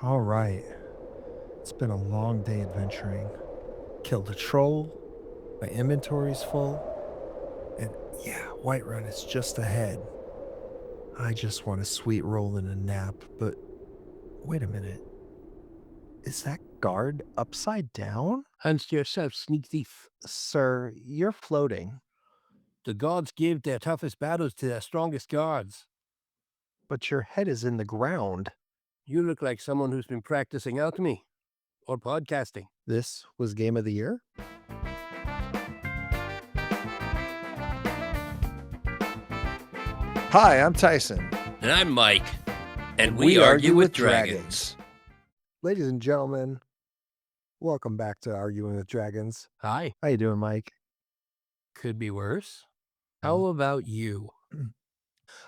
All right. It's been a long day adventuring. Killed a troll. My inventory's full. And yeah, Whiterun is just ahead. I just want a sweet roll and a nap. But wait a minute. Is that guard upside down? Hunt yourself, sneak thief. Sir, you're floating, The gods give their toughest battles to their strongest guards. but your head is in the ground. You look like someone who's been practicing alchemy or podcasting. This was Game of the Year? Hi, I'm Tyson. And I'm Mike, and We argue with dragons. Ladies and gentlemen, welcome back to Arguing with Dragons. Hi, How you doing, Mike? could be worse. Uh, How about you?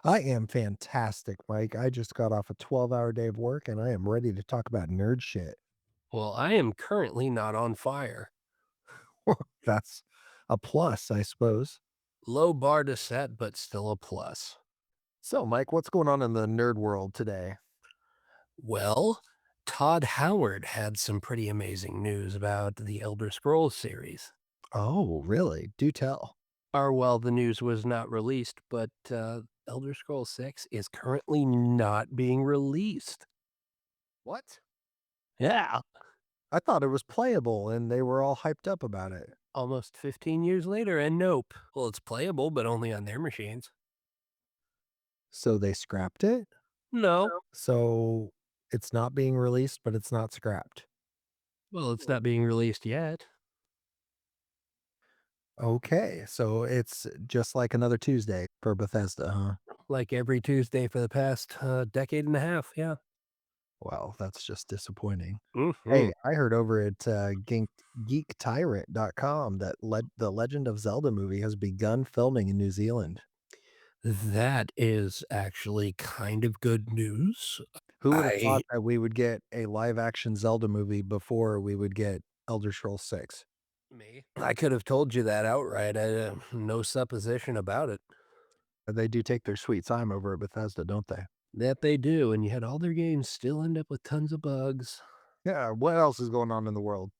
I am fantastic, Mike. I just got off a 12-hour day of work and I am ready to talk about nerd shit. Well, I am currently not on fire. That's a plus, I suppose. Low bar to set, but still a plus. So, Mike, what's going on in the nerd world today? Well, Todd Howard had some pretty amazing news about the Elder Scrolls series. Oh, really? Do tell. Or, well, the news was not released, but Elder Scrolls 6 is currently not being released. What? Yeah. I thought it was playable and they were all hyped up about it. Almost 15 years later, and nope. Well, it's playable, but only on their machines. So they scrapped it? No. So it's not being released, but it's not scrapped. Well, it's not being released yet. Okay, so it's just like another Tuesday for Bethesda, huh? Like every Tuesday for the past decade and a half. Yeah. Well, that's just disappointing. Hmm. Hey, I heard over at geektyrant.com that the Legend of Zelda movie has begun filming in New Zealand. That is actually kind of good news. Who would have I thought that we would get a live action Zelda movie before we would get Elder Scrolls 6? I could have told you that outright. No supposition about it. They do take their sweet time over at Bethesda, don't they? That they do, and yet all their games still end up with tons of bugs. Yeah, what else is going on in the world?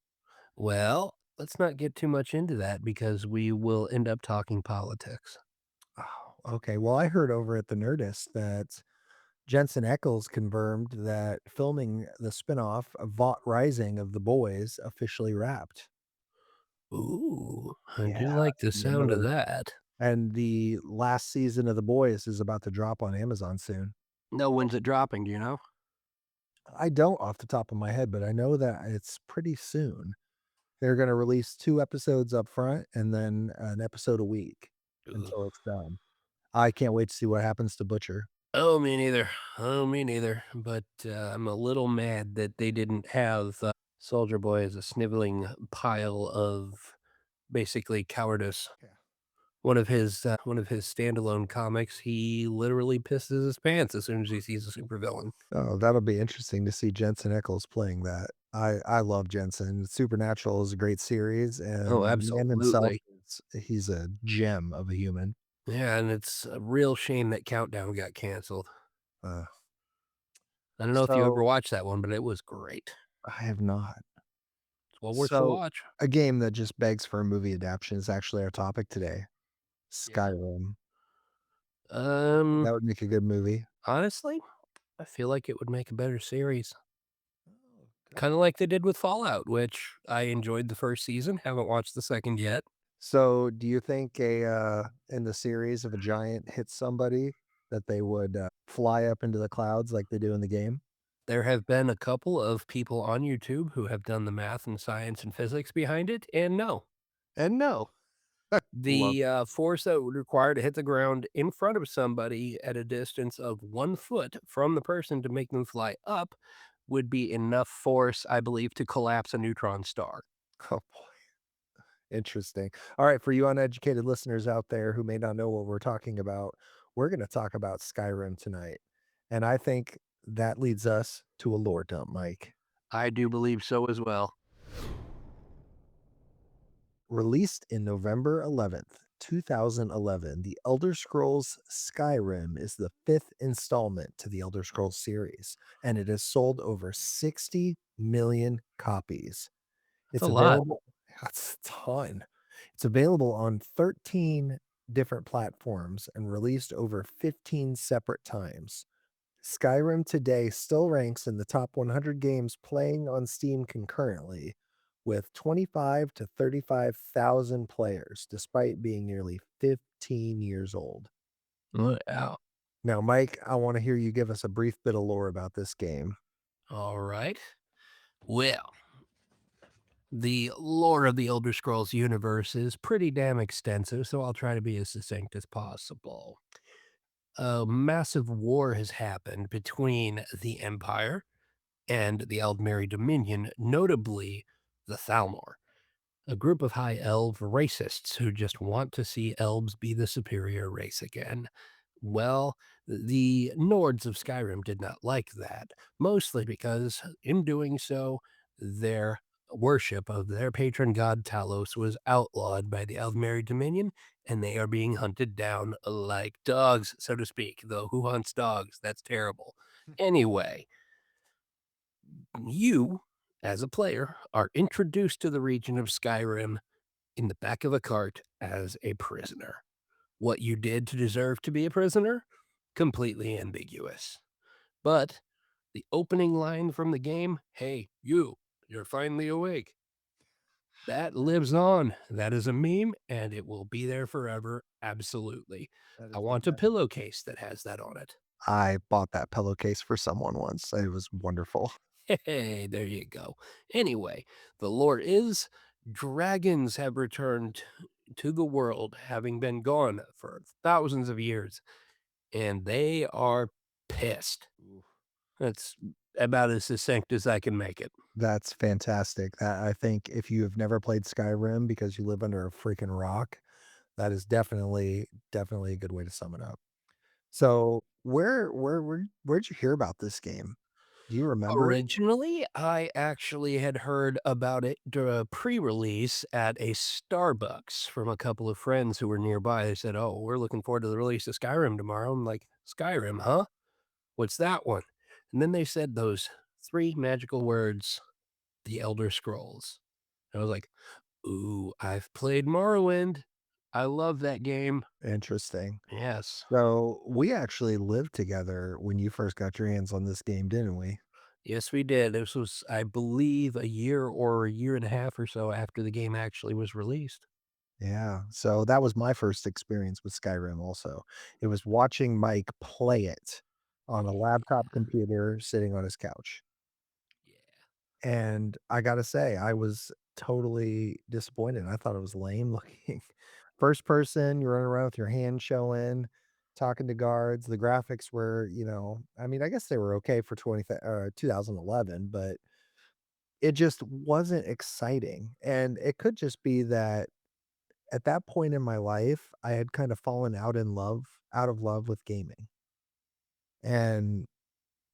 Well, let's not get too much into that because we will end up talking politics. Oh, okay. Well, I heard over at the Nerdist that Jensen Ackles confirmed that filming the spinoff of Vought Rising of The Boys officially wrapped. Ooh, I Yeah, do like the and sound of that. the last season of The Boys is about to drop on Amazon soon. No, when's it dropping, do you know? I don't off the top of my head, but I know that it's pretty soon. They're gonna release 2 episodes up front and then an episode a week Ugh. until it's done. I can't wait to see what happens to Butcher. Oh, me neither. Oh, me neither. But I'm a little mad that they didn't have Soldier Boy as a sniveling pile of basically cowardice. Yeah. One of his standalone comics, he literally pisses his pants as soon as he sees a supervillain. Oh, that'll be interesting to see Jensen Ackles playing that. I love Jensen. Supernatural is a great series, Oh, and the man himself absolutely. he's a gem of a human. Yeah, and it's a real shame that Countdown got canceled. Uh, I don't know if you ever so watched that one, but it was great. I have not. It's well worth the So watch. a game that just begs for a movie adaptation is actually our topic today. Yeah. Skyrim. Um, That would make a good movie. Honestly, I feel like it would make a better series. Oh, good. Kinda like they did with Fallout, which I enjoyed the 1st season, haven't watched the 2nd yet. So do you think in the series if a giant hits somebody that they would fly up into the clouds like they do in the game? There have been a couple of people on YouTube who have done the math and science and physics behind it, and no. And no. Love. The, force that would require to hit the ground in front of somebody at a distance of 1 foot from the person to make them fly up would be enough force, I believe, to collapse a neutron star. Oh boy. Interesting. All right, for you uneducated listeners out there who may not know what we're talking about, we're going to talk about Skyrim tonight. And I think that leads us to a lore dump, Mike. I do believe so as well. Released in November 11th, 2011, The Elder Scrolls Skyrim is the fifth installment to the Elder Scrolls series, and it has sold over 60 million copies. That's a It's lot. available That's a ton. It's available on 13 different platforms and released over 15 separate times. Skyrim today still ranks in the top 100 games playing on Steam concurrently, with 25 to 35,000 players, despite being nearly 15 years old. Wow. Now, Mike, I want to hear you give us a brief bit of lore about this game. All right. Well, the lore of the Elder Scrolls universe is pretty damn extensive, so I'll try to be as succinct as possible. A massive war has happened between the Empire and the Eldmeri Dominion, notably the Thalmor, a group of high elf racists who just want to see elves be the superior race again. Well, the Nords of Skyrim did not like that, mostly because in doing so, their worship of their patron god Talos was outlawed by the Eldmeri Dominion, and they are being hunted down like dogs, so to speak. Though who hunts dogs? That's terrible. Anyway, you, as a player, are introduced to the region of Skyrim in the back of a cart as a prisoner. What you did to deserve to be a prisoner? Completely ambiguous. But the opening line from the game, "Hey, you're finally awake." That lives on. That is a meme and it will be there forever. Absolutely. That I is want a fantastic. pillowcase that has that on it. I bought that pillowcase for someone once. It was wonderful. Hey, there you go. Anyway, the lore is dragons have returned to the world, having been gone for thousands of years, and they are pissed. That's about as succinct as I can make it. That's fantastic. That I think if you have never played Skyrim because you live under a freaking rock, that is definitely a good way to sum it up. So, where'd you hear about this game? Do you remember it? Originally, I actually had heard about it pre-release at a Starbucks from a couple of friends who were nearby. They said, "Oh, we're looking forward to the release of Skyrim tomorrow." I'm like, "Skyrim, huh? What's that one?" And then they said those 3 magical words, "The Elder Scrolls." And I was like, "Ooh, I've played Morrowind. I love that game." Interesting. Yes. So, we actually lived together when you first got your hands on this game, didn't we? Yes, we did. This was, I believe, a year or a year and a half or so after the game actually was released. Yeah. So that was my first experience with Skyrim also. It was watching Mike play it on a laptop computer sitting on his couch. Yeah. And I gotta say, I was totally disappointed. I thought it was lame looking. First person, you're running around with your hand showing, talking to guards. The graphics were, I mean, I guess they were okay for 2011, but it just wasn't exciting. And it could just be that at that point in my life, I had kind of fallen out of love with gaming. And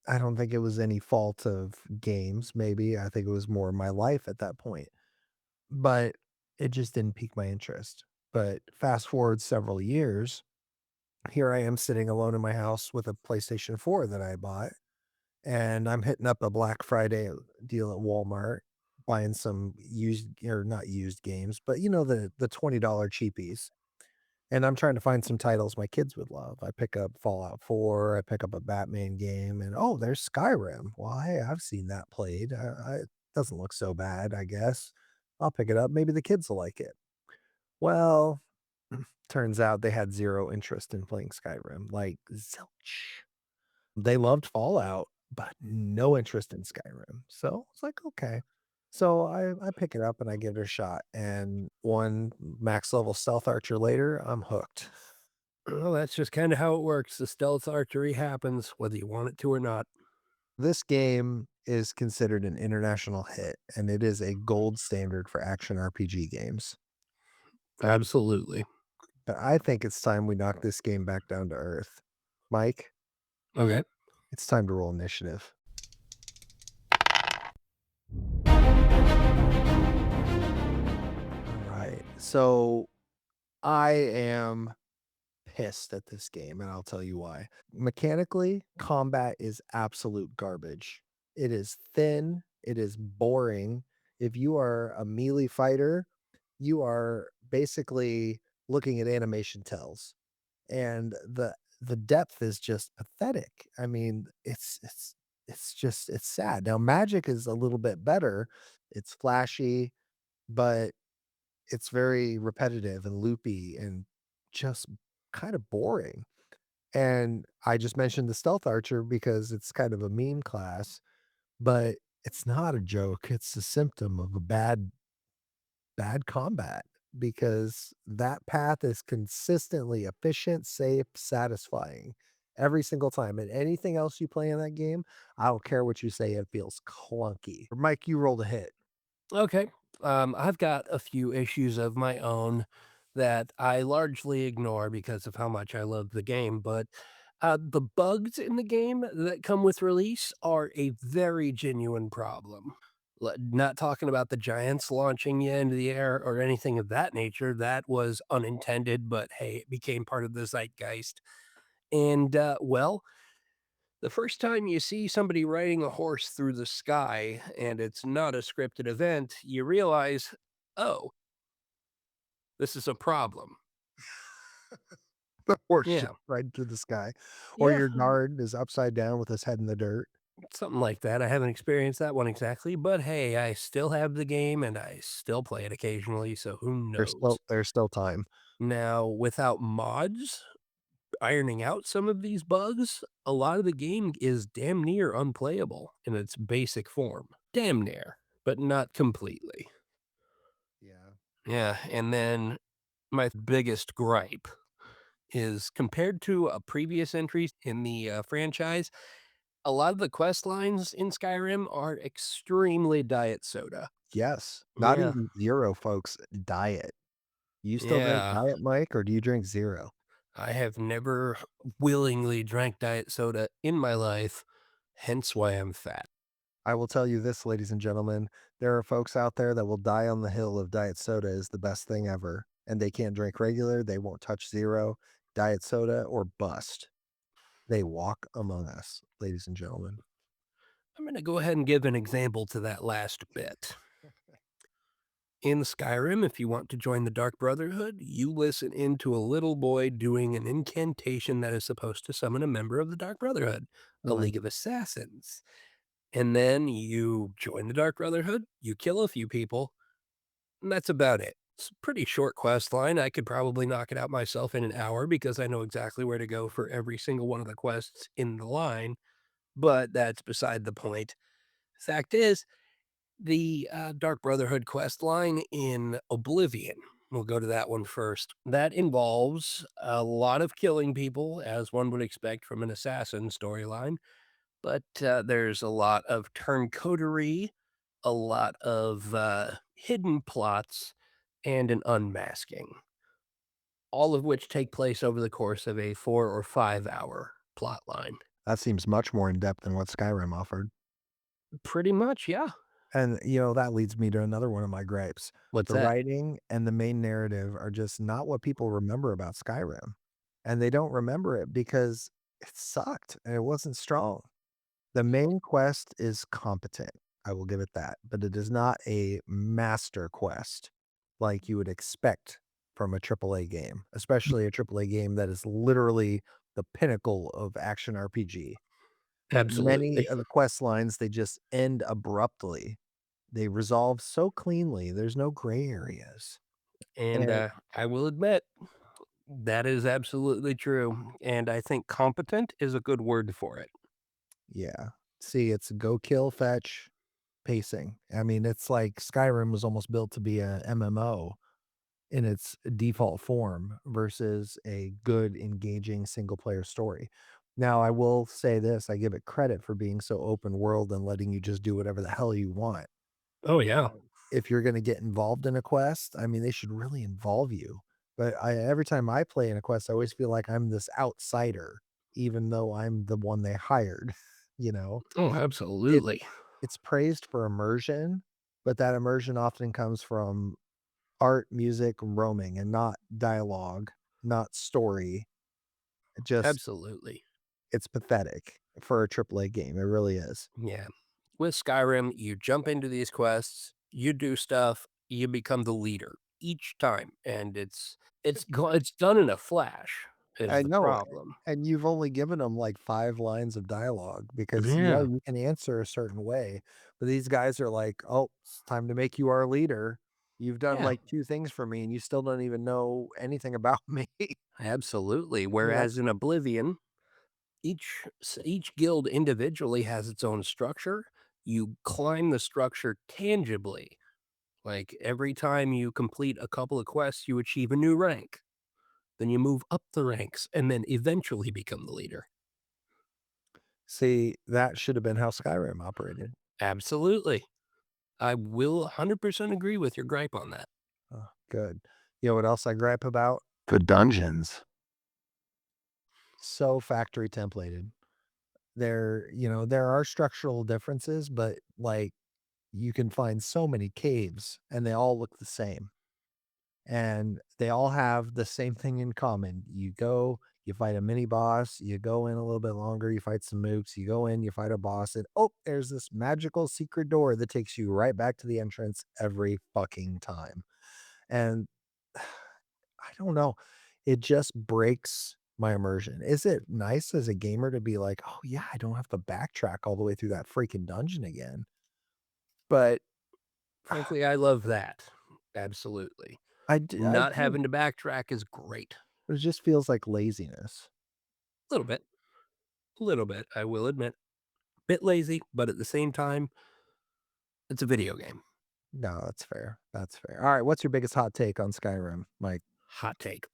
I don't think it was any fault of games, maybe. I think it was more my life at that point. But it just didn't pique my interest. But fast forward several years, here I am sitting alone in my house with a PlayStation 4 that I bought, and I'm hitting up a Black Friday deal at Walmart, buying some used or not used games, but the $20 cheapies. And I'm trying to find some titles my kids would love. I pick up Fallout 4, I pick up a Batman game, and oh, there's Skyrim. Well, hey, I've seen that played. It doesn't look so bad, I guess. I'll pick it up. Maybe the kids will like it. Well, turns out they had zero interest in playing Skyrim, like zilch. They loved Fallout, but no interest in Skyrim. So it's like, okay. So I pick it up and I give it a shot. And one max level stealth archer later, I'm hooked. Well, that's just kinda how it works. The stealth archery happens whether you want it to or not. This game is considered an international hit, and it is a gold standard for action RPG games. Absolutely. But I think it's time we knock this game back down to earth. Mike, Okay. it's time to roll initiative. All right. So I am pissed at this game, and I'll tell you why. Mechanically, combat is absolute garbage. It is thin, it is boring. If you are a melee fighter, you are basically looking at animation tells, and the depth is just pathetic. I mean, it's just it's sad. Now magic is a little bit better. It's flashy, but it's very repetitive and loopy and just kind of boring. And I just mentioned the stealth archer because it's kind of a meme class, but it's not a joke. It's a symptom of a bad combat because that path is consistently efficient, safe, satisfying every single time. And anything else you play in that game, I don't care what you say, it feels clunky. Mike, you rolled a hit. Okay. I've got a few issues of my own that I largely ignore because of how much I love the game, but the bugs in the game that come with release are a very genuine problem. Not talking about the giants launching you into the air or anything of that nature. That was unintended, but hey, it became part of the zeitgeist. And well, the first time you see somebody riding a horse through the sky and it's not a scripted event, you realize, oh, this is a problem. The horse just Yeah. right through the sky, or Yeah. your guard is upside down with his head in the dirt. Something like that. I haven't experienced that one exactly, but hey, I still have the game and I still play it occasionally, so who knows? There's still time. Now, without mods ironing out some of these bugs, a lot of the game is damn near unplayable in its basic form. Damn near, but not completely. Yeah. Yeah, and then my biggest gripe is compared to a previous entries in the, franchise, a lot of the quest lines in Skyrim are extremely diet soda. Yes. Not Yeah, even 0 folks, diet. You still drink yeah. diet, Mike, or do you drink 0? I have never willingly drank diet soda in my life, hence why I'm fat. I will tell you this, ladies and gentlemen, there are folks out there that will die on the hill of diet soda is the best thing ever, and they can't drink regular, they won't touch 0, diet soda, or bust. They walk among us, ladies and gentlemen. I'm gonna go ahead and give an example to that last bit. In Skyrim, if you want to join the Dark Brotherhood, you listen in to a little boy doing an incantation that is supposed to summon a member of the Dark Brotherhood, a Mhm. League of Assassins. And then you join the Dark Brotherhood, you kill a few people, and that's about it. It's a pretty short quest line. I could probably knock it out myself in an hour because I know exactly where to go for every single one of the quests in the line, but that's beside the point. Fact is, the Dark Brotherhood quest line in Oblivion. We'll go to that one first. That involves a lot of killing people, as one would expect from an assassin storyline, but there's a lot of turncotery, a lot of hidden plots, and an unmasking, all of which take place over the course of a 4 or 5 hour plot line. That seems much more in depth than what Skyrim offered. Pretty much, yeah. And, that leads me to another one of my gripes. What's The that? writing and the main narrative are just not what people remember about Skyrim. And they don't remember it because it sucked and it wasn't strong. The main quest is competent. I will give it that, but it is not a master quest like you would expect from a AAA game, especially a AAA game that is literally the pinnacle of action RPG. Many Absolutely. of the quest lines, they just end abruptly. They resolve so cleanly, there's no gray areas. And And I will admit, that is absolutely true. And I think competent is a good word for it. yeah. See, it's go kill, fetch, pacing. I mean, it's like Skyrim was almost built to be a MMO in its default form versus a good, engaging single player story. Now, I will say this, I give it credit for being so open world and letting you just do whatever the hell you want. Oh, yeah. If you're gonna get involved in a quest, I mean, they should really involve you. But I every time I play in a quest, I always feel like I'm this outsider, even though I'm the one they hired, you know? Oh, It absolutely. it's praised for immersion, but that immersion often comes from art, music, roaming, and not dialogue, not story. Just Absolutely. it's pathetic for a AAA game. It really is. Yeah. With Skyrim, you jump into these quests, you do stuff, you become the leader each time, and it's done in a flash is I the know, problem. and you've only given them, like, 5 lines of dialogue because, yeah, Yeah. you can answer a certain way, but these guys are like, "Oh, it's time to make you our leader. You've done, Yeah, like, 2 things for me, and you still don't even know anything about me." absolutely. Whereas That's in Oblivion, each guild individually has its own structure. You climb the structure tangibly. Like every time you complete a couple of quests, you achieve a new rank. Then you move up the ranks and then eventually become the leader. See, that should have been how Skyrim operated. Absolutely. I will 100% agree with your gripe on that. Oh, good. You know what else I gripe about? The dungeons. So factory templated. There are structural differences, but, like, you can find so many caves, and they all look the same. And they all have the same thing in common. You go, you fight a mini boss, you go in a little bit longer, you fight some mooks, you go in, you fight a boss, and oh, there's this magical secret door that takes you right back to the entrance every fucking time. And I don't know, it just breaks my immersion. Is it nice as a gamer to be like, oh yeah, I don't have to backtrack all the way through that freaking dungeon again? But Frankly, I love that. Absolutely. I Not do, having to backtrack is great. but it just feels like laziness. A little bit. A little bit, I will admit. Bit lazy, but at the same time, it's a video game. No, that's fair. That's fair. All right, what's your biggest hot take on Skyrim, Mike? Hot take.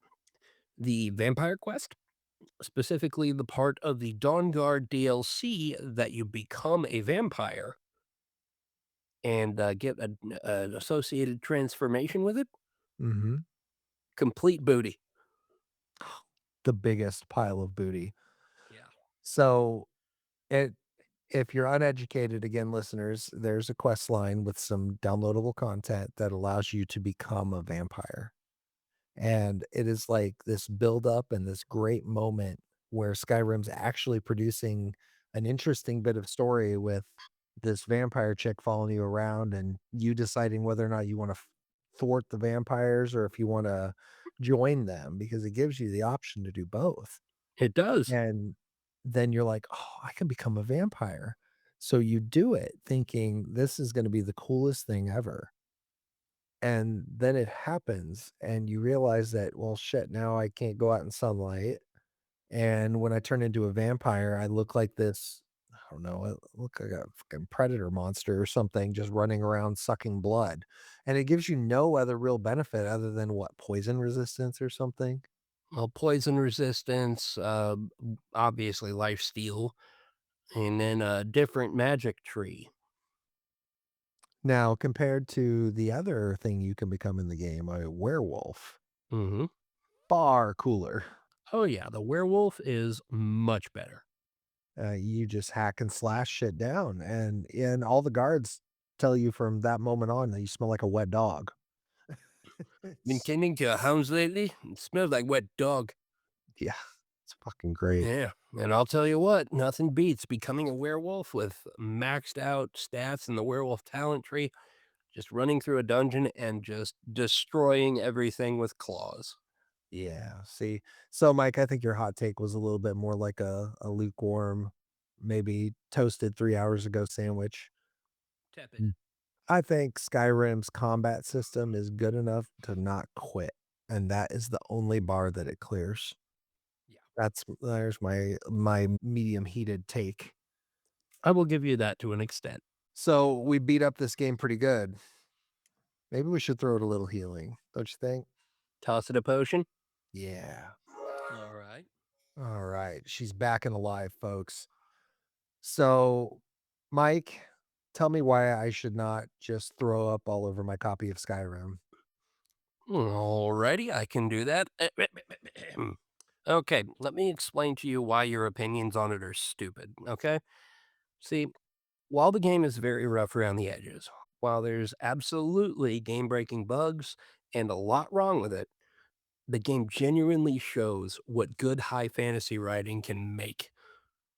The Vampire Quest, specifically the part of the Dawnguard DLC that you become a vampire and get an associated transformation with it, Mhm. complete booty. The biggest pile of booty. Yeah. So, it if you're uneducated, again, listeners, there's a quest line with some downloadable content that allows you to become a vampire. And it is like this build up and this great moment where Skyrim's actually producing an interesting bit of story with this vampire chick following you around and you deciding whether or not you want to thwart the vampires or if you want to join them because it gives you the option to do both. It does. And then you're like, "Oh, I can become a vampire." So you do it thinking this is going to be the coolest thing ever. And then it happens, and you realize that, well, shit, now I can't go out in sunlight, and when I turn into a vampire, I look like this I don't know, I look like a fucking predator monster or something just running around sucking blood, and it gives you no other real benefit other than what, poison resistance or something? Well, poison resistance, obviously life steal, and then a different magic tree. Now, compared to the other thing you can become in the game, a werewolf, Mhm. far cooler. Oh, yeah, the werewolf is much better. You just hack and slash shit down, and all the guards tell you from that moment on that you smell like a wet dog. Been It's tending to hounds lately? It smells like wet dog. yeah, it's fucking great. Yeah, and I'll tell you what, nothing beats becoming a werewolf with maxed out stats in the werewolf talent tree, just running through a dungeon and just destroying everything with claws. Yeah, see? So, Mike, I think your hot take was a little bit more like a lukewarm, maybe toasted 3 hours ago sandwich. Tepid. Mm. I think Skyrim's combat system is good enough to not quit, and that is the only bar that it clears. Yeah. There's my medium heated take. I will give you that to an extent. So, we beat up this game pretty good. Maybe we should throw it a little healing, don't you think? Toss it a potion. Yeah. All right. All right. She's back and alive, folks. So, Mike, tell me why I should not just throw up all over my copy of Skyrim. Alrighty, I can do that. Okay, let me explain to you why your opinions on it are stupid, okay? See, while the game is very rough around the edges, While there's absolutely game-breaking bugs and a lot wrong with it, the game genuinely shows what good high fantasy writing can make.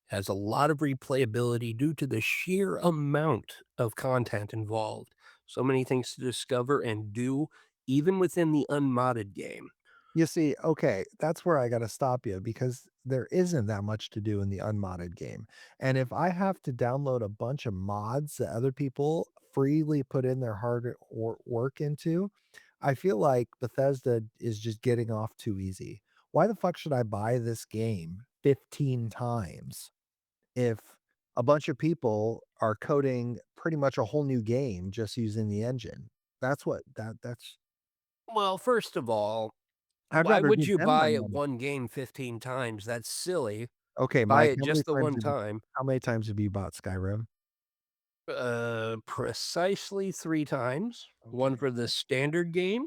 Has a lot of replayability due to the sheer amount of content involved. So many things to discover and do, even within the unmodded game. You see, okay, that's where I gotta stop you because there isn't that much to do in the unmodded game. And if I have to download a bunch of mods that other people freely put in their hard work into, I feel like Bethesda is just getting off too easy. Why the fuck should I buy this game 15 times if a bunch of people are coding pretty much a whole new game just using the engine? That's Well, first of all, I'd why rather would give you them my buy money. one game 15 times? That's silly. Okay, Buy Mike, it just the one time. how many times have you bought Skyrim? Precisely 3 times. One Okay. for the standard game,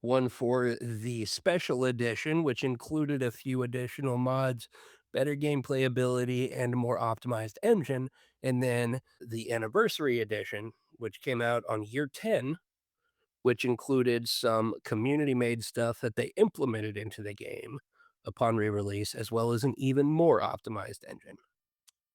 one for the special edition, which included a few additional mods, better gameplay ability, and a more optimized engine, and then the anniversary edition, which came out on year 10, which included some community-made stuff that they implemented into the game upon re-release, as well as an even more optimized engine.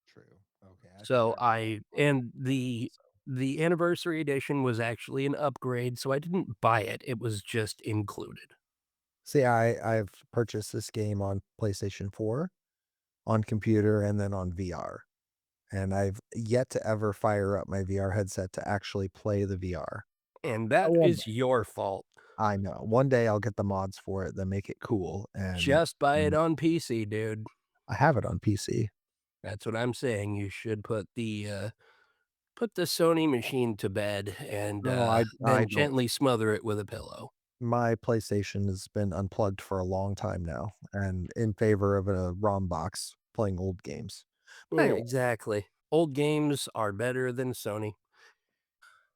True. Okay, I think So I've I bought and Skyrim also. the anniversary edition was actually an upgrade, so I didn't buy it, it was just included. See, I've purchased this game on PlayStation 4, on computer, and then on VR, and I've yet to ever fire up my VR headset to actually play the VR. And I that one is your fault. I know. One day I'll get the mods for it that make it cool, and, Just buy it mm, on PC, dude. I have it on PC. That's what I'm saying, you should put the Sony machine to bed and, No, I then don't. gently smother it with a pillow. My PlayStation has been unplugged for a long time now and in favor of a ROM box playing old games. But Yeah, anyway, exactly. Old games are better than Sony.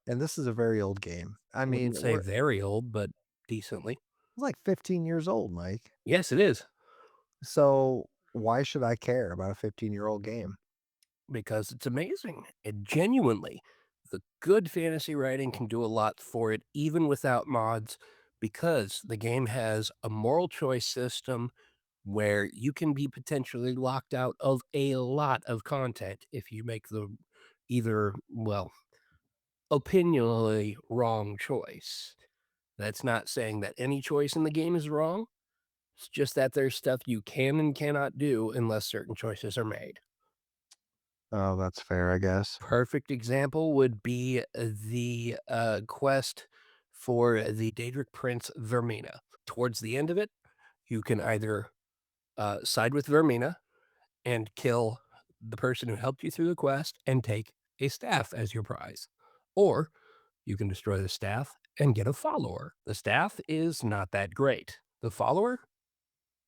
and this is a very old game. I I mean, wouldn't say very old, but decently. it's like 15 years old, Mike. Yes, it is, So why should I care about a 15-year-old game? because it's amazing. It genuinely, the good fantasy writing can do a lot for it, even without mods, because the game has a moral choice system where you can be potentially locked out of a lot of content if you make the either, well, opinionally wrong choice. That's not saying that any choice in the game is wrong. It's just that there's stuff you can and cannot do unless certain choices are made. Oh, that's fair, I guess. Perfect example would be the quest for the Daedric Prince Vermina. Towards the end of it, you can either side with Vermina and kill the person who helped you through the quest and take a staff as your prize. Or you can destroy the staff and get a follower. The staff is not that great. The follower,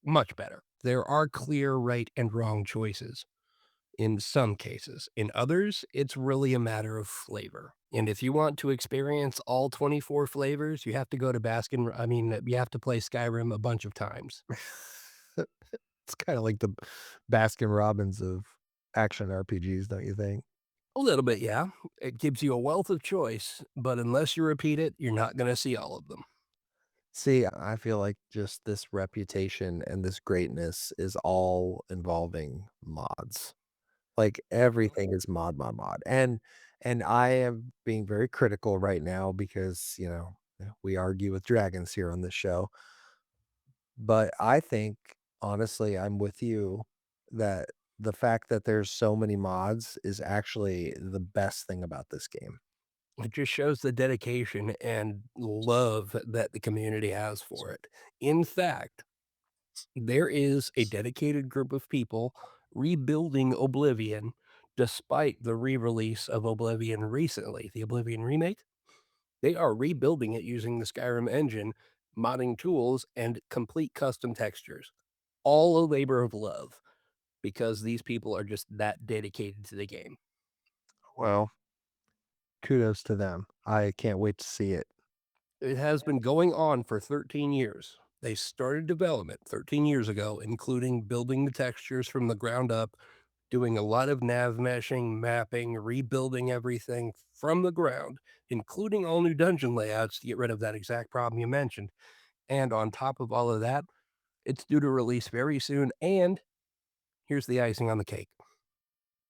much better. There are clear right and wrong choices in some cases. In others, it's really a matter of flavor. And if you want to experience all 24 flavors, you have to go to you have to play Skyrim a bunch of times. It's kinda like the Baskin Robbins of action RPGs, don't you think? A little bit, yeah. It gives you a wealth of choice, but unless you repeat it, you're not going to see all of them. See, I feel like just this reputation and this greatness is all involving mods. Like, everything is mod, mod, mod, and I am being very critical right now because, we argue with dragons here on this show, but I think, honestly, I'm with you that the fact that there's so many mods is actually the best thing about this game. It just shows the dedication and love that the community has for it. In fact, there is a dedicated group of people rebuilding Oblivion despite the re-release of Oblivion recently, the Oblivion remake. They are rebuilding it using the Skyrim engine, modding tools, and complete custom textures. All a labor of love because these people are just that dedicated to the game. Well, kudos to them. I can't wait to see it. It has been going on for 13 years. They started development 13 years ago, including building the textures from the ground up, doing a lot of nav meshing, mapping, rebuilding everything from the ground, including all new dungeon layouts to get rid of that exact problem you mentioned. And on top of all of that, it's due to release very soon. And here's the icing on the cake: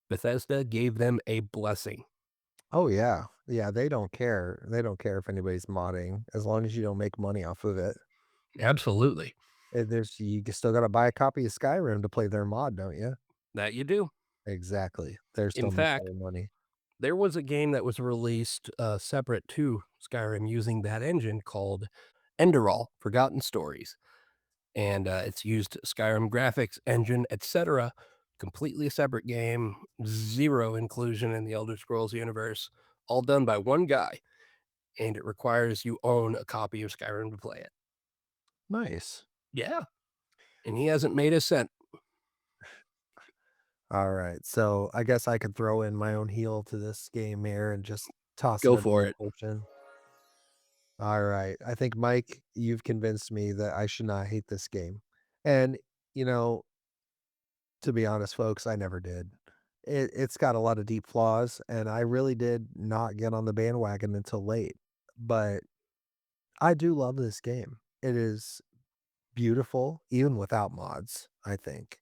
Bethesda gave them a blessing. Oh, yeah. Yeah, they don't care. They don't care if anybody's modding as long as you don't make money off of it. Absolutely. There's you still gotta buy a copy of Skyrim to play their mod, don't you? That you do. Exactly. They're In still making fact, their money. there was a game that was released separate to Skyrim using that engine called Enderall Forgotten Stories. And it's used Skyrim graphics, engine, etc. Completely separate game, zero inclusion in the Elder Scrolls universe, all done by one guy. And it requires you own a copy of Skyrim to play it. Nice. Yeah. And he hasn't made a cent. Alright, so I guess I could throw in my own heel to this game here and just toss Go another for it. question. Alright, I think, Mike, you've convinced me that I should not hate this game. And, you know, to be honest, folks, I never did. It's got a lot of deep flaws, and I really did not get on the bandwagon until late. But I do love this game. It is beautiful, even without mods, I think.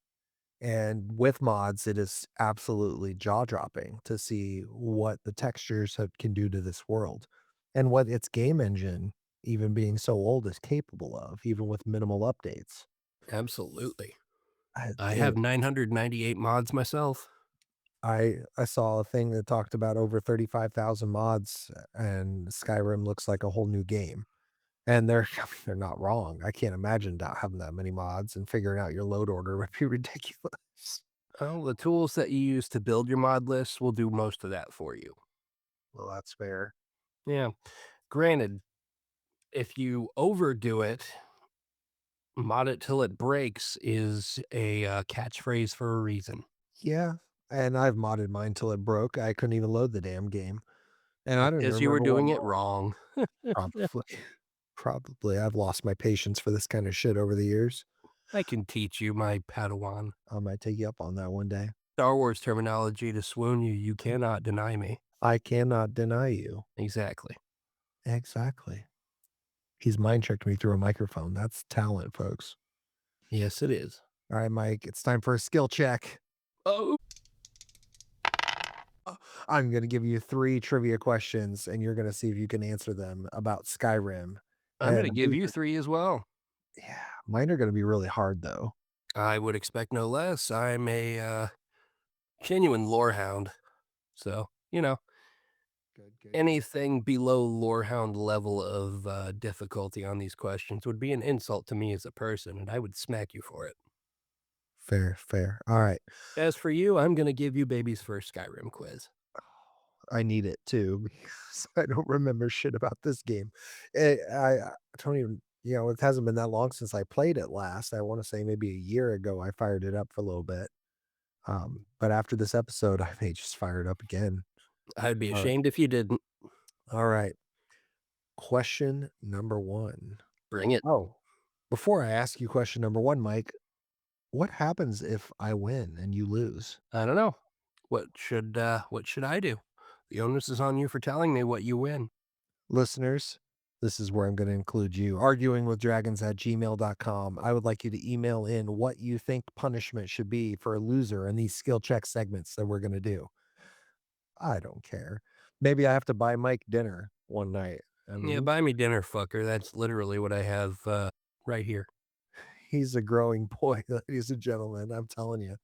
And with mods, it is absolutely jaw-dropping to see what the textures can do to this world, and what its game engine, even being so old, is capable of, even with minimal updates. Absolutely. I I have it 998 mods myself. I saw a thing that talked about over 35,000 mods, and Skyrim looks like a whole new game. And they're they're not wrong. I can't imagine not having that many mods, and figuring out your load order would be ridiculous. Well, the tools that you use to build your mod list will do most of that for you. Well, that's fair. Yeah. Granted, if you overdo it, mod it till it breaks is a catchphrase for a reason. Yeah, and I've modded mine till it broke. I couldn't even load the damn game, and I don't even Because you were remember what doing it mod. wrong. Probably. Probably. I've lost my patience for this kinda shit over the years. I can teach you, my Padawan. I might take you up on that one day. Star Wars terminology to swoon you, you cannot deny me. I cannot deny you. Exactly. Exactly. He's mind tricked me through a microphone. That's talent, folks. Yes, it is. Alright, Mike, it's time for a skill check. Oh, I'm gonna give you 3 trivia questions, and you're gonna see if you can answer them about Skyrim. I'm going And to give you three as well. yeah, mine are gonna be really hard, though. I would expect no less. I'm a genuine lore hound. So, Good, good, good. anything below lorehound level of difficulty on these questions would be an insult to me as a person, and I would smack you for it. Fair, fair. Alright. As for you, I'm going to give you baby's first Skyrim quiz. I need it too because I don't remember shit about this game. I don't even it hasn't been that long since I played it last. I wanna say maybe a year ago, I fired it up for a little bit. But after this episode, I may just fire it up again. I'd be Alright. ashamed if you didn't. Alright. Question number 1. Bring it. Oh, before I ask you question number 1, Mike, what happens if I win and you lose? I don't know. What should I do? The onus is on you for telling me what you win. Listeners, this is where I'm going to include you. Arguingwithdragons@gmail.com. I would like you to email in what you think punishment should be for a loser in these skill check segments that we're going to do. I don't care. Maybe I have to buy Mike dinner one night. I Yeah, mean, buy me dinner, fucker. That's literally what I have right here. he's a growing boy, ladies and gentlemen. I'm telling you.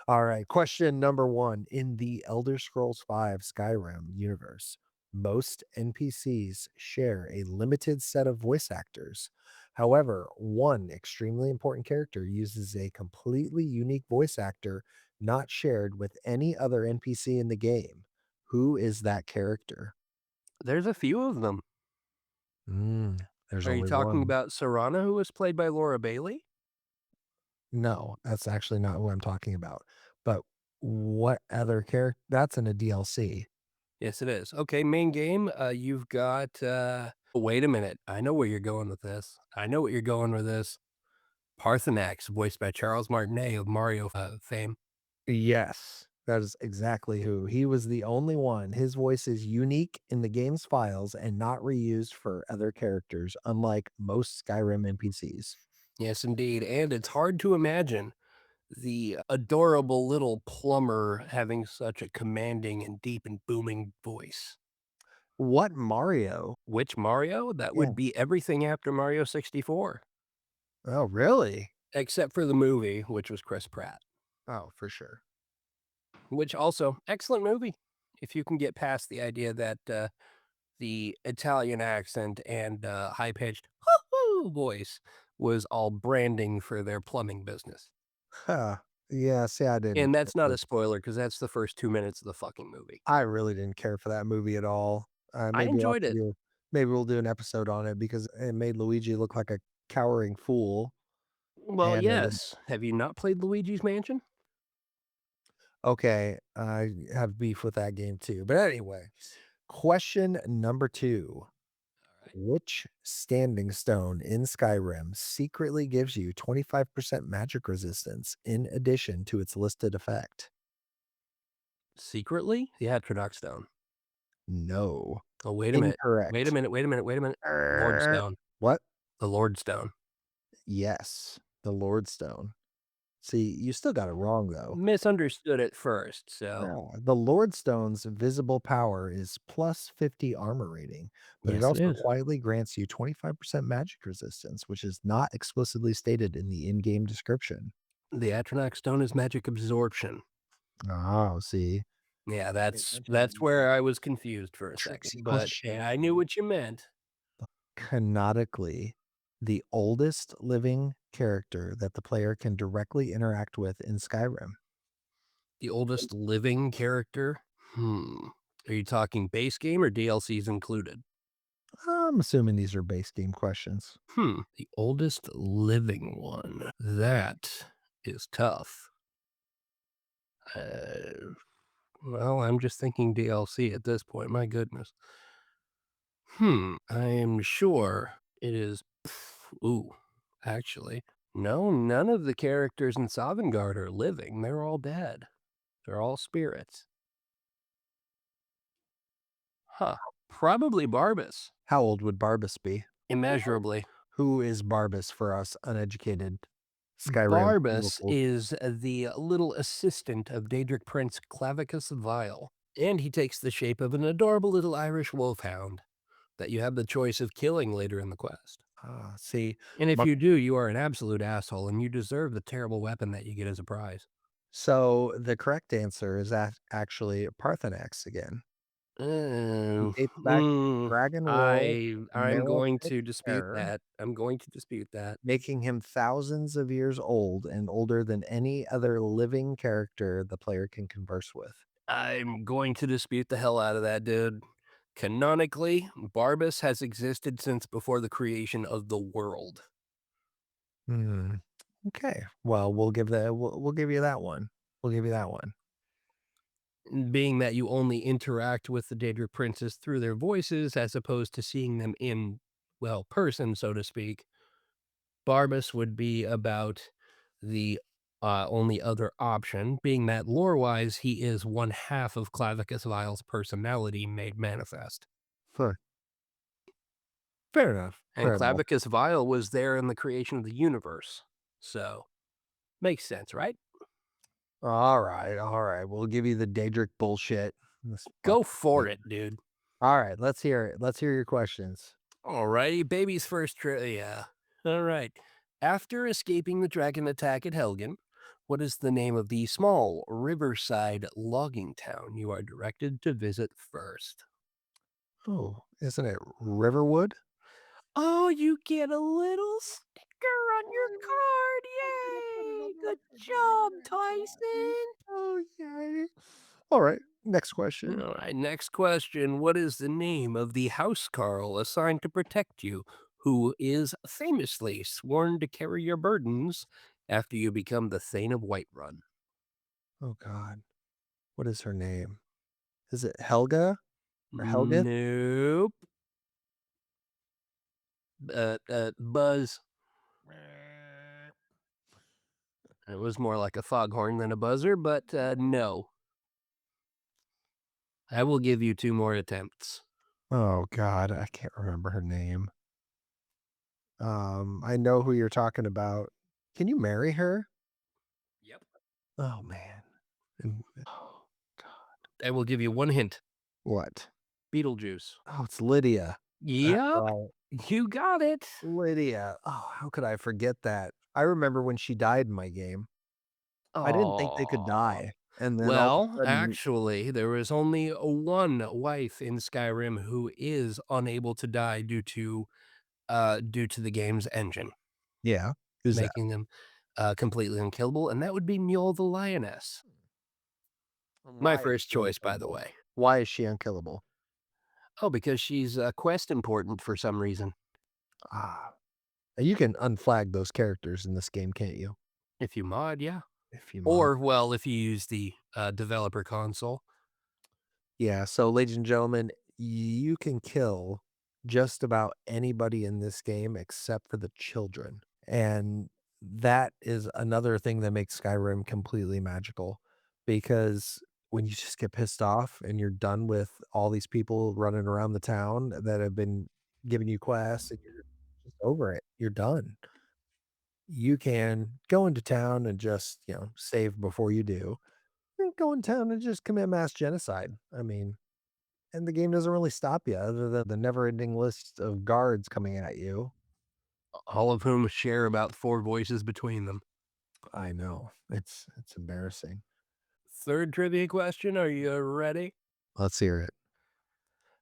All right. Question number 1. In the Elder Scrolls V Skyrim universe, most NPCs share a limited set of voice actors. However, one extremely important character uses a completely unique voice actor not shared with any other NPC in the game. Who is that character? There's a few of them. There's Are you only talking one. about Serana, who was played by Laura Bailey? No, that's actually not who I'm talking about. But what other character? That's in a DLC. Yes, it is. Okay, main game. You've got. Wait a minute. I know where you're going with this. I know what you're going with this. Parthenax, voiced by Charles Martinet of Mario fame. Yes, that is exactly who. He was the only one. His voice is unique in the game's files and not reused for other characters, unlike most Skyrim NPCs. Yes, indeed. And it's hard to imagine the adorable little plumber having such a commanding and deep and booming voice. What Mario? Which Mario? That Yeah. would be everything after Mario 64, Oh, really? except for the movie, which was Chris Pratt, Oh, for sure. which also excellent movie. If you can get past the idea that the Italian accent and high pitched voice was all branding for their plumbing business. Huh. Yeah, see, I didn't And care that's not for a spoiler because that's the first 2 minutes of the fucking movie. I really didn't care for that movie at all. I Maybe I'll have enjoyed to it. maybe we'll do an episode on it because it made Luigi look like a cowering fool, Well, and yes. Have you not played Luigi's Mansion? okay, I have beef with that game too. But anyway, question number 2. Alright. Which standing stone in Skyrim secretly gives you 25% magic resistance in addition to its listed effect? Secretly? The Atronach Stone. No. Oh, wait a minute. Wait a Incorrect. minute, wait a minute, wait a minute. Lord Er, Stone. What? The Lord Stone. Yes, the Lord Stone. See, you still got it wrong though. Misunderstood at first, so Yeah, the Lord Stone's visible power is plus 50 armor rating, but it yes, it also is. quietly grants you 25% magic resistance, which is not explicitly stated in the in-game description. The Atronach Stone is magic absorption. Oh, see. Yeah, Pay attention to that's where detail. I was confused for a second, Tricksy but, question. I knew what you meant. Canonically, the oldest living character that the player can directly interact with in Skyrim. The oldest living character? Are you talking base game or DLCs included? I'm assuming these are base game questions. The oldest living one. That is tough. Well, I'm just thinking DLC at this point, my goodness. I am sure it is ooh, actually, no, none of the characters in Sovngarde are living, they're all dead. They're all spirits. Huh. Probably Barbas, How old would Barbas be? immeasurably. Who is Barbas for us uneducated Skyrim Barbas locals? is the little assistant of Daedric Prince Clavicus Vile, and he takes the shape of an adorable little Irish wolfhound that you have the choice of killing later in the quest. Ah, see, And if Mar you do, you are an absolute asshole, and you deserve the terrible weapon that you get as a prize. so the correct answer is actually Parthenax again. He Uh, dates back to Dragon World, I'm Marrow going Pit to dispute Terror, that. I'm going to dispute that. making him thousands of years old and older than any other living character the player can converse with. I'm going to dispute the hell out of that, dude. Canonically, Barbas has existed since before the creation of the world. Hmm. Okay. Well, we'll give you that one. We'll give you that one. Being that you only interact with the Daedric princes through their voices as opposed to seeing them in, well, person, so to speak, Barbas would be about the only other option, being that lore-wise, he is one half of Clavicus Vile's personality made manifest. Fair, fair enough. And Fair enough. Clavicus Vile was there in the creation of the universe. So, makes sense, right? All right. All right. We'll give you the Daedric bullshit. This Go fucking for thing. it, dude. All right. Let's hear it. Let's hear your questions. Alrighty, baby's first trivia. Alright. After escaping the dragon attack at Helgen, what is the name of the small riverside logging town you are directed to visit first? Oh, isn't it Riverwood? Oh, you get a little sticker on your card. Yay! Good job, Tyson. Oh, yay. All right. Next question. All right, next question. What is the name of the house carl assigned to protect you, who is famously sworn to carry your burdens after you become the Thane of Whiterun? Oh, God. What is her name? Is it Helga or Helgith? Nope. Buzz. It was more like a foghorn than a buzzer, but no. I will give you 2 more attempts. Oh god, I can't remember her name. I know who you're talking about. Can you marry her? Yep. Oh, man. Oh, god. I will give you 1 hint. What? Beetlejuice. Oh, it's Lydia. That's Yep, right. you got it. Lydia. Oh, how could I forget that? I remember when she died in my game. I didn't think they could Oh. die, and then all of Well, a sudden actually, there is only one wife in Skyrim who is unable to die due to the game's engine, yeah. Who's that? making them, completely unkillable, and that would be Mule the Lioness. And My why is first she choice, by the unkillable? way. Why is she unkillable? Oh, because she's, quest important for some reason. Ah, you can unflag those characters in this game, can't you? If you mod, yeah. If you mod. Or, well, if you use the, developer console. Yeah, so ladies and gentlemen, you can kill just about anybody in this game except for the children. And that is another thing that makes Skyrim completely magical because when you just get pissed off and you're done with all these people running around the town that have been giving you quests and you're just over it, you're done. You can go into town and just, save before you do. And go in town and just commit mass genocide. I mean, and the game doesn't really stop you other than the never-ending list of guards coming at you. All of whom share about 4 voices between them. I know. It's embarrassing. Third trivia question, are you ready? Let's hear it.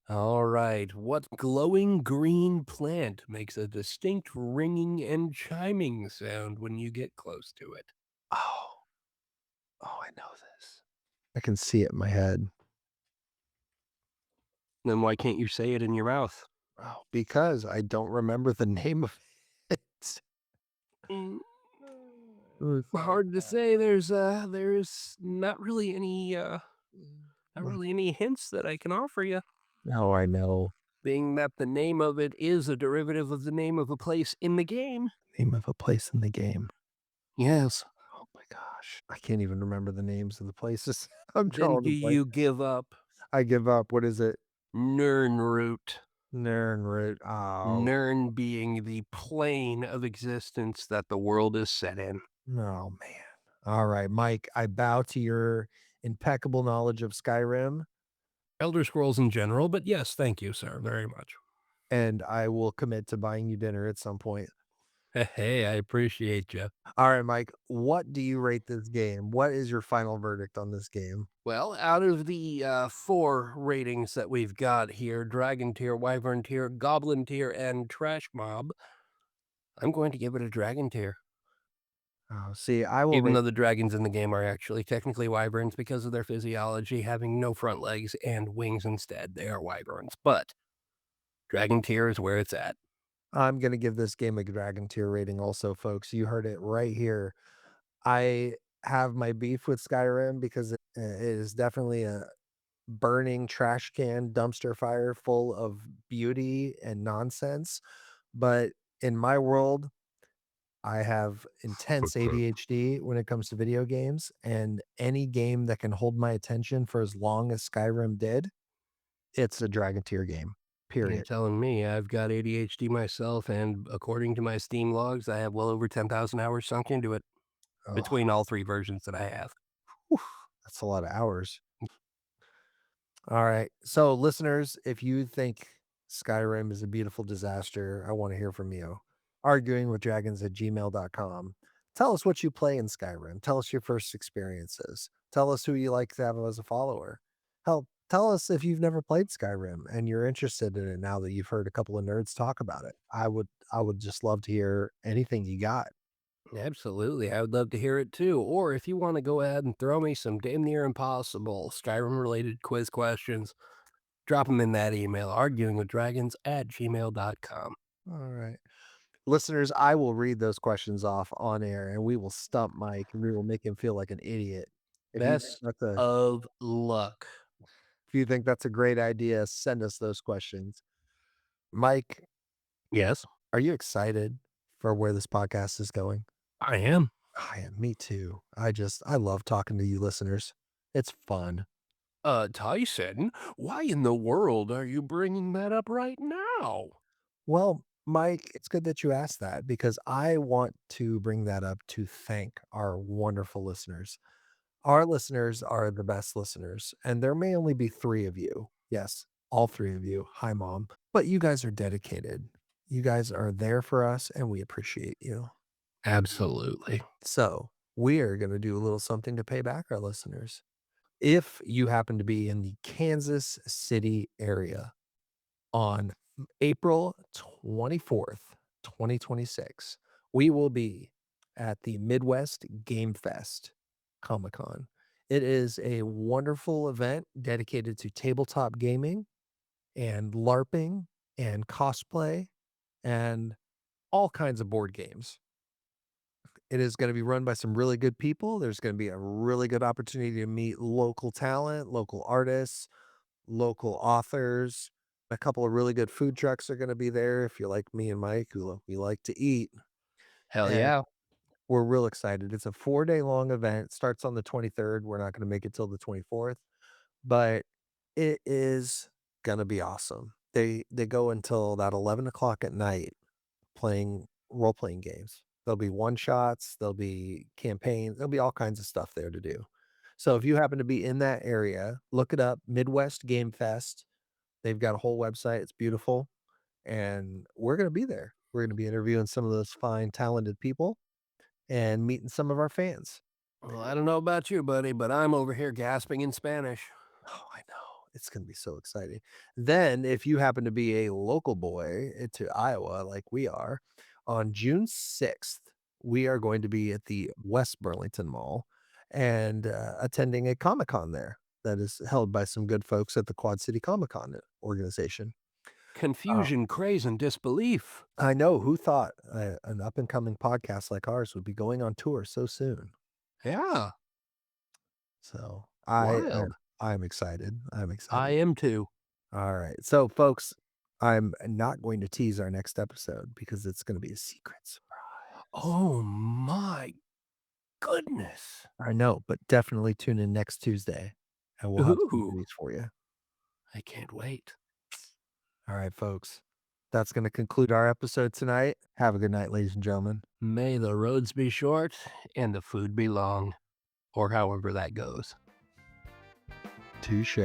All right. What glowing green plant makes a distinct ringing and chiming sound when you get close to it? Oh, oh, I know this. I can see it in my head. Then why can't you say it in your mouth? Oh, because I don't remember the name of it. Mm, Oh, sorry. hard to say. There's not really any not What? really any hints that I can offer you. Oh, I know. Being that the name of it is a derivative of the name of a place in the game. Name of a place in the game. Yes. Oh my gosh. I can't even remember the names of the places. I'm Then drawing do a blank. you give up? I give up. What is it? Nirnroot. Nernroot. Oh, Nirn being the plane of existence that the world is set in. oh man. All right, Mike, I bow to your impeccable knowledge of Skyrim, Elder Scrolls in general, but yes, thank you, sir, very much. and I will commit to buying you dinner at some point. Hey, I appreciate you. All right, Mike, what do you rate this game? What is your final verdict on this game? Well, out of the 4 ratings that we've got here, Dragon Tier, Wyvern Tier, Goblin Tier, and Trash Mob, I'm going to give it a Dragon Tier. Oh, see, I will Even rate though the dragons in the game are actually technically wyverns because of their physiology having no front legs and wings instead. They are wyverns, but Dragon Tier is where it's at. I'm gonna give this game a Dragon tier rating also, folks. You heard it right here. I have my beef with Skyrim because it is definitely a burning trash can dumpster fire full of beauty and nonsense. But in my world, I have intense ADHD when it comes to video games, and any game that can hold my attention for as long as Skyrim did, it's a Dragon Tier game. You're Period. telling me I've got ADHD myself, and according to my Steam logs, I have well over 10,000 hours sunk into it Oh, between all 3 versions that I have. that's a lot of hours. All right. So, listeners, if you think Skyrim is a beautiful disaster, I want to hear from you. Arguing with dragons at gmail.com. Tell us what you play in Skyrim. Tell us your first experiences. Tell us who you like to have as a follower. Help tell us if you've never played Skyrim and you're interested in it now that you've heard a couple of nerds talk about it. I would just love to hear anything you got. Absolutely, I would love to hear it too. Or if you want to go ahead and throw me some damn near impossible Skyrim related quiz questions, drop them in that email, arguingwithdragons at gmail.com. All right. Listeners, I will read those questions off on air and we will stump Mike and we will make him feel like an idiot. If you think Best that's a of luck. if you think that's a great idea, send us those questions. Mike, Yes, are you excited for where this podcast is going? I am. Me too. I love talking to you listeners. It's fun. Tyson, why in the world are you bringing that up right now? Well, Mike, it's good that you asked that because I want to bring that up to thank our wonderful listeners. Our listeners are the best listeners, and there may only be 3 of you. Yes, all 3 of you. Hi, mom. But you guys are dedicated. You guys are there for us, and we appreciate you. Absolutely. So, we are gonna do a little something to pay back our listeners. If you happen to be in the Kansas City area on April 24th, 2026, we will be at the Midwest Game Fest Comic Con. It is a wonderful event dedicated to tabletop gaming and LARPing and cosplay and all kinds of board games. It is going to be run by some really good people. There's going to be a really good opportunity to meet local talent, local artists, local authors. A couple of really good food trucks are gonna be there if you're like me and Mike, we like to eat, Hell and yeah. we're real excited. It's a 4-day long event, starts on the 23rd, we're not gonna make it till the 24th, but it is gonna be awesome. They go until about 11 o'clock at night playing role-playing games. There'll be one-shots, there'll be campaigns, there'll be all kinds of stuff there to do. So if you happen to be in that area, look it up, Midwest Game Fest. They've got a whole website, it's beautiful, and we're gonna be there. We're gonna be interviewing some of those fine, talented people and meeting some of our fans. Well, I don't know about you, buddy, but I'm over here gasping in Spanish. Oh, I know. It's gonna be so exciting. Then, if you happen to be a local boy to Iowa like we are, on June 6th, we are going to be at the West Burlington Mall and, attending a Comic-Con there that is held by some good folks at the Quad City Comic-Con organization. Uh Confusion, craze, and disbelief. I know, who thought an up and coming podcast like ours would be going on tour so soon? Yeah, So, wild. I'm excited, I'm I excited. am too. Alright, so folks, I'm not going to tease our next episode because it's gonna be a secret surprise. Oh my goodness. I know, but definitely tune in next Tuesday, and we'll have some Ooh, goodies for you. I can't wait. Alright, folks, that's gonna conclude our episode tonight. Have a good night, ladies and gentlemen. May the roads be short and the food be long, or however that goes. Touche.